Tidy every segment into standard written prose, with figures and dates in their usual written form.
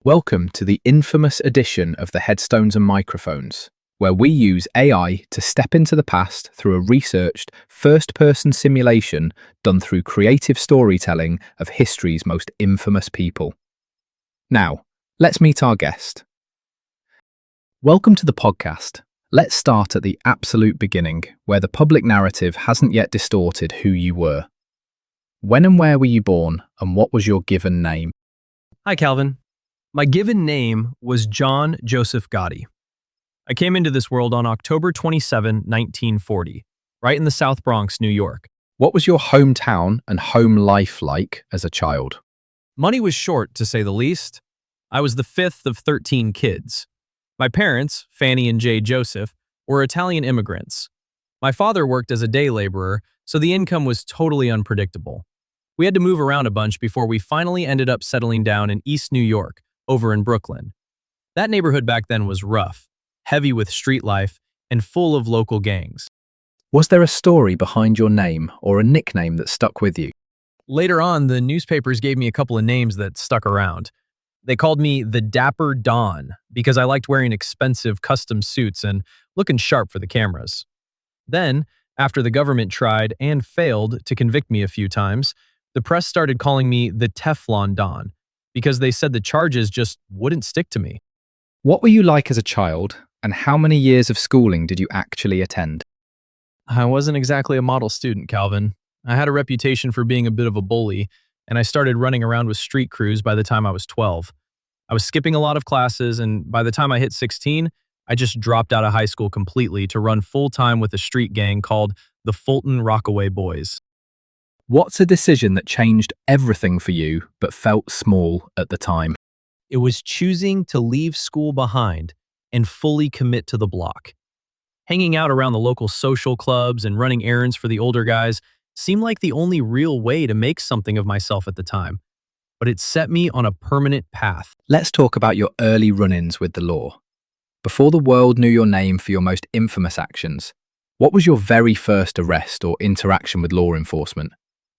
Welcome to the infamous edition of the Headstones and Microphones, where we use AI to step into the past through a researched, first-person simulation done through creative storytelling of history's most infamous people. Now, let's meet our guest. Welcome to the podcast. Let's start at the absolute beginning, where the public narrative hasn't yet distorted who you were. When and where were you born, and what was your given name? Hi, Calvin. My given name was John Joseph Gotti. I came into this world on October 27, 1940, right in the South Bronx, New York. What was your hometown and home life like as a child? Money was short, to say the least. I was the fifth of 13 kids. My parents, Fanny and Jay Joseph, were Italian immigrants. My father worked as a day laborer, so the income was totally unpredictable. We had to move around a bunch before we finally ended up settling down in East New York, over in Brooklyn. That neighborhood back then was rough, heavy with street life, and full of local gangs. Was there a story behind your name or a nickname that stuck with you? Later on, the newspapers gave me a couple of names that stuck around. They called me the Dapper Don because I liked wearing expensive custom suits and looking sharp for the cameras. Then, after the government tried and failed to convict me a few times, the press started calling me the Teflon Don because they said the charges just wouldn't stick to me. What were you like as a child, and how many years of schooling did you actually attend? I wasn't exactly a model student, Calvin. I had a reputation for being a bit of a bully, and I started running around with street crews by the time I was 12. I was skipping a lot of classes, and by the time I hit 16, I just dropped out of high school completely to run full-time with a street gang called the Fulton Rockaway Boys. What's a decision that changed everything for you but felt small at the time? It was choosing to leave school behind and fully commit to the block. Hanging out around the local social clubs and running errands for the older guys seemed like the only real way to make something of myself at the time, but it set me on a permanent path. Let's talk about your early run-ins with the law. Before the world knew your name for your most infamous actions, what was your very first arrest or interaction with law enforcement?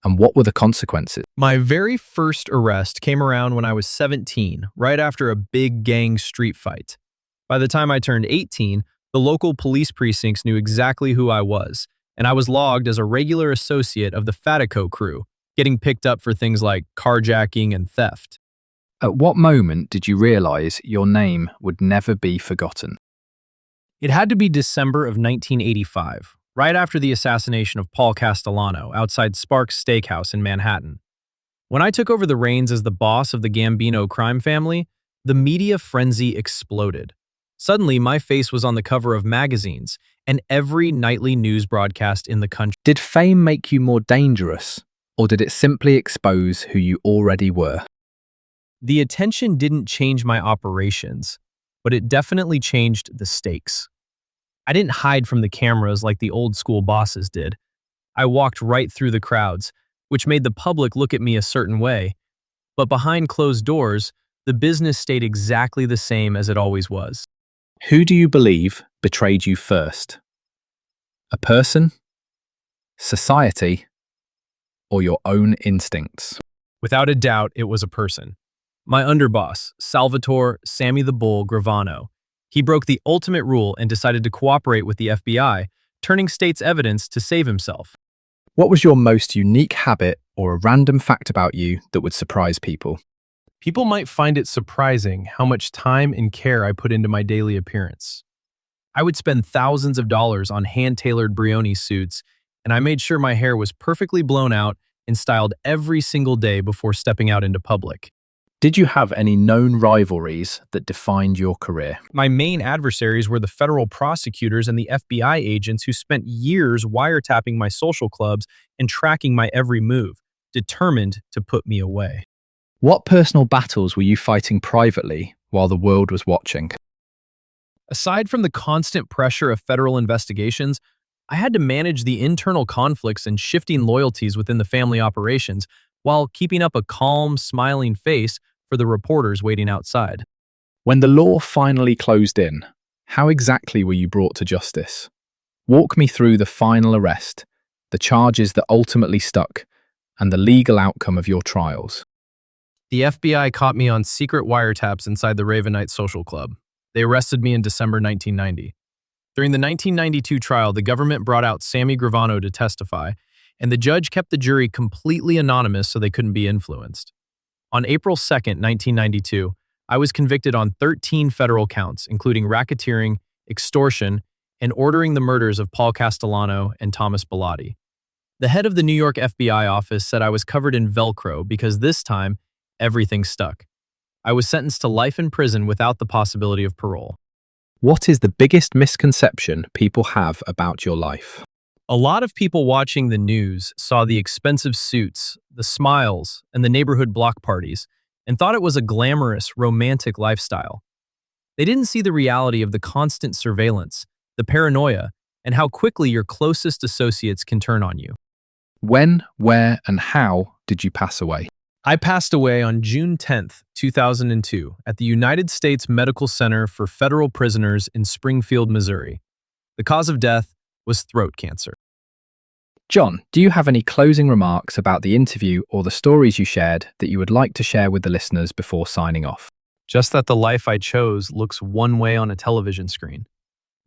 And what were the consequences? My very first arrest came around when I was 17, right after a big gang street fight. By the time I turned 18, the local police precincts knew exactly who I was, and I was logged as a regular associate of the Fatico crew, getting picked up for things like carjacking and theft. At what moment did you realize your name would never be forgotten? It had to be December of 1985. Right after the assassination of Paul Castellano outside Sparks Steakhouse in Manhattan. When I took over the reins as the boss of the Gambino crime family, the media frenzy exploded. Suddenly, my face was on the cover of magazines and every nightly news broadcast in the country. Did fame make you more dangerous, or did it simply expose who you already were? The attention didn't change my operations, but it definitely changed the stakes. I didn't hide from the cameras like the old school bosses did. I walked right through the crowds, which made the public look at me a certain way. But behind closed doors, the business stayed exactly the same as it always was. Who do you believe betrayed you first? A person, society, or your own instincts? Without a doubt, it was a person. My underboss, Salvatore Sammy the Bull Gravano. He broke the ultimate rule and decided to cooperate with the FBI, turning state's evidence to save himself. What was your most unique habit or a random fact about you that would surprise people? People might find it surprising how much time and care I put into my daily appearance. I would spend thousands of dollars on hand-tailored Brioni suits, and I made sure my hair was perfectly blown out and styled every single day before stepping out into public. Did you have any known rivalries that defined your career? My main adversaries were the federal prosecutors and the FBI agents who spent years wiretapping my social clubs and tracking my every move, determined to put me away. What personal battles were you fighting privately while the world was watching? Aside from the constant pressure of federal investigations, I had to manage the internal conflicts and shifting loyalties within the family operations while keeping up a calm, smiling face for the reporters waiting outside. When the law finally closed in, how exactly were you brought to justice? Walk me through the final arrest, the charges that ultimately stuck, and the legal outcome of your trials. The FBI caught me on secret wiretaps inside the Ravenite Social Club. They arrested me in December 1990. During the 1992 trial, the government brought out Sammy Gravano to testify, and the judge kept the jury completely anonymous so they couldn't be influenced. On April 2nd, 1992, I was convicted on 13 federal counts, including racketeering, extortion, and ordering the murders of Paul Castellano and Thomas Bellotti. The head of the New York FBI office said I was covered in Velcro because this time, everything stuck. I was sentenced to life in prison without the possibility of parole. What is the biggest misconception people have about your life? A lot of people watching the news saw the expensive suits, the smiles, and the neighborhood block parties, and thought it was a glamorous, romantic lifestyle. They didn't see the reality of the constant surveillance, the paranoia, and how quickly your closest associates can turn on you. When, where, and how did you pass away? I passed away on June 10th, 2002, at the United States Medical Center for Federal Prisoners in Springfield, Missouri. The cause of death was throat cancer. John, do you have any closing remarks about the interview or the stories you shared that you would like to share with the listeners before signing off? Just that the life I chose looks one way on a television screen,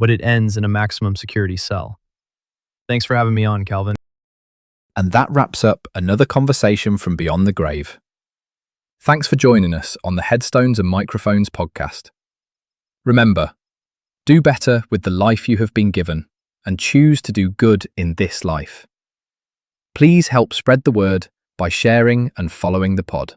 but it ends in a maximum security cell. Thanks for having me on, Calvin. And that wraps up another conversation from Beyond the Grave. Thanks for joining us on the Headstones and Microphones podcast. Remember, do better with the life you have been given and choose to do good in this life. Please help spread the word by sharing and following the pod.